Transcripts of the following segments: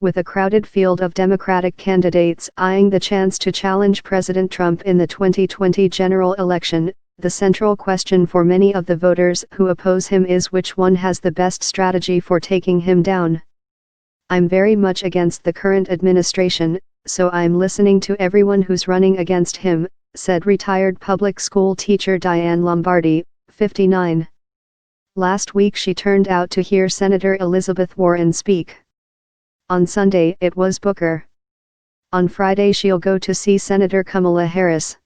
With a crowded field of Democratic candidates eyeing the chance to challenge President Trump in the 2020 general election, the central question for many of the voters who oppose him is which one has the best strategy for taking him down. I'm very much against the current administration, so I'm listening to everyone who's running against him, said retired public school teacher Diane Lombardi, 59. Last week she turned out to hear Senator Elizabeth Warren speak. On Sunday it was Booker. On Friday she'll go to see Senator Kamala Harris.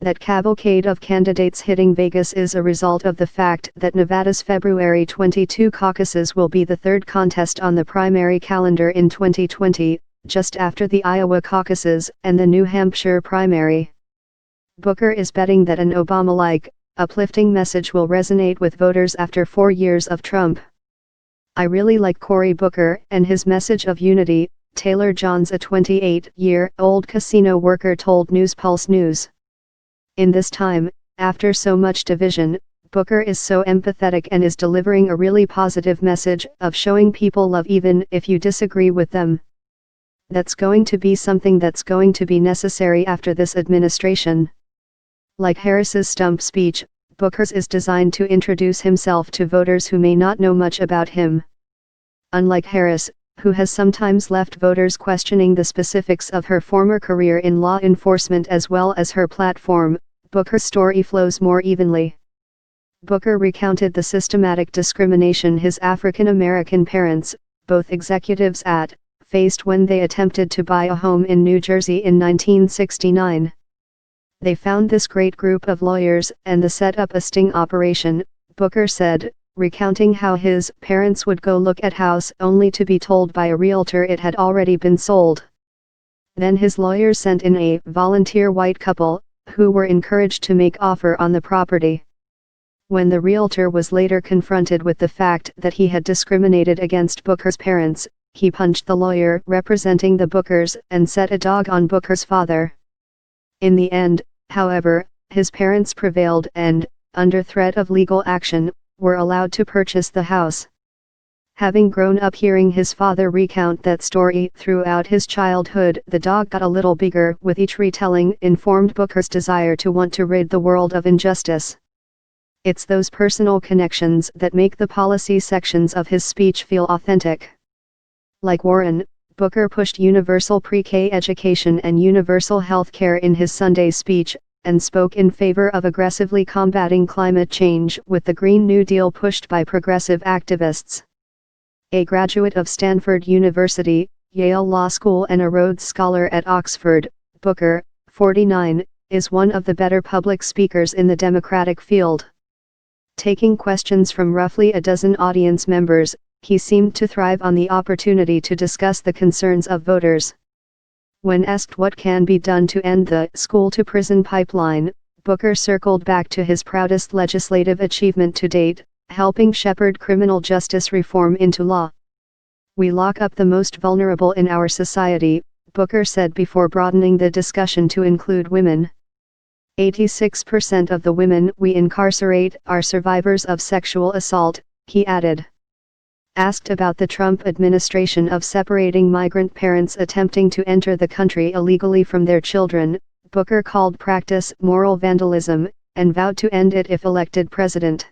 That cavalcade of candidates hitting Vegas is a result of the fact that Nevada's February 22 caucuses will be the third contest on the primary calendar in 2020, just after the Iowa caucuses and the New Hampshire primary. Booker is betting that an Obama-like, uplifting message will resonate with voters after 4 years of Trump. I really like Cory Booker and his message of unity, Taylor Johns, a 28-year-old casino worker, told News Pulse News. In this time, after so much division, Booker is so empathetic and is delivering a really positive message of showing people love even if you disagree with them. That's going to be something that's going to be necessary after this administration. Like Harris's stump speech, Booker's is designed to introduce himself to voters who may not know much about him. Unlike Harris, who has sometimes left voters questioning the specifics of her former career in law enforcement as well as her platform, Booker's story flows more evenly. Booker recounted the systematic discrimination his African American parents, both executives faced when they attempted to buy a home in New Jersey in 1969. They found this great group of lawyers and set up a sting operation, Booker said, recounting how his parents would go look at house only to be told by a realtor it had already been sold. Then his lawyers sent in a volunteer white couple, who were encouraged to make offer on the property. When the realtor was later confronted with the fact that he had discriminated against Booker's parents, he punched the lawyer representing the Bookers and set a dog on Booker's father. In the end, however, his parents prevailed and, under threat of legal action, were allowed to purchase the house. Having grown up hearing his father recount that story throughout his childhood, the dog got a little bigger with each retelling, informed Booker's desire to want to rid the world of injustice. It's those personal connections that make the policy sections of his speech feel authentic. Like Warren, Booker pushed universal pre-K education and universal health care in his Sunday speech, and spoke in favor of aggressively combating climate change with the Green New Deal pushed by progressive activists. A graduate of Stanford University, Yale Law School and a Rhodes Scholar at Oxford, Booker, 49, is one of the better public speakers in the Democratic field. Taking questions from roughly a dozen audience members, he seemed to thrive on the opportunity to discuss the concerns of voters. When asked what can be done to end the school-to-prison pipeline, Booker circled back to his proudest legislative achievement to date, helping shepherd criminal justice reform into law. We lock up the most vulnerable in our society, Booker said before broadening the discussion to include women. 86% of the women we incarcerate are survivors of sexual assault, he added. Asked about the Trump administration of separating migrant parents attempting to enter the country illegally from their children, Booker called practice moral vandalism, and vowed to end it if elected president.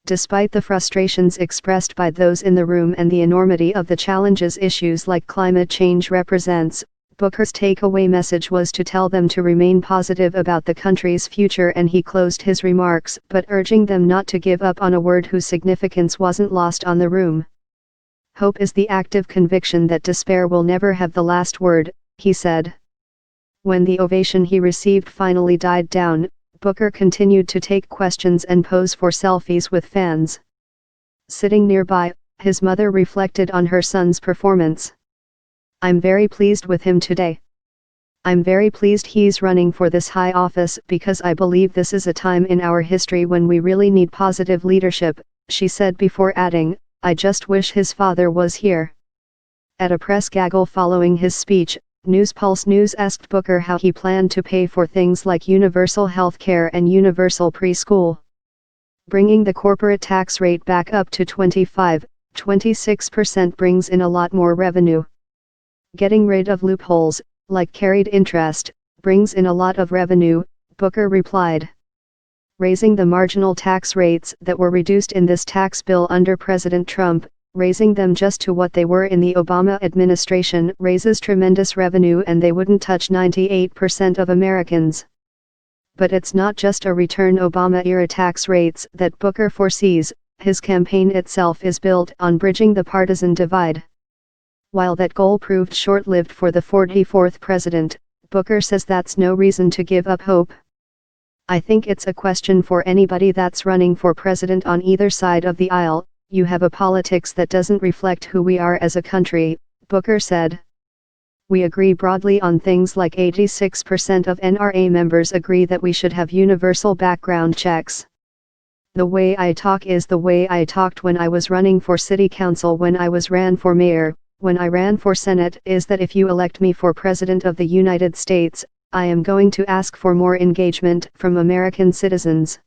Despite the frustrations expressed by those in the room and the enormity of the challenges issues like climate change represents, Booker's takeaway message was to tell them to remain positive about the country's future, and he closed his remarks but urging them not to give up on a word whose significance wasn't lost on the room. Hope is the active conviction that despair will never have the last word, he said. When the ovation he received finally died down, Booker continued to take questions and pose for selfies with fans. Sitting nearby, his mother reflected on her son's performance. I'm very pleased with him today. I'm very pleased he's running for this high office because I believe this is a time in our history when we really need positive leadership, she said before adding, I just wish his father was here. At a press gaggle following his speech, News Pulse News asked Booker how he planned to pay for things like universal health care and universal preschool. Bringing the corporate tax rate back up to 25-26% brings in a lot more revenue. Getting rid of loopholes, like carried interest, brings in a lot of revenue, Booker replied. Raising the marginal tax rates that were reduced in this tax bill under President Trump, raising them just to what they were in the Obama administration, raises tremendous revenue, and they wouldn't touch 98% of Americans. But it's not just a return Obama-era tax rates that Booker foresees. His campaign itself is built on bridging the partisan divide. While that goal proved short-lived for the 44th president, Booker says that's no reason to give up hope. I think it's a question for anybody that's running for president on either side of the aisle. You have a politics that doesn't reflect who we are as a country, Booker said. We agree broadly on things like 86% of NRA members agree that we should have universal background checks. The way I talk is the way I talked when I was running for city council, when I ran for mayor, when I ran for Senate, is that if you elect me for President of the United States, I am going to ask for more engagement from American citizens.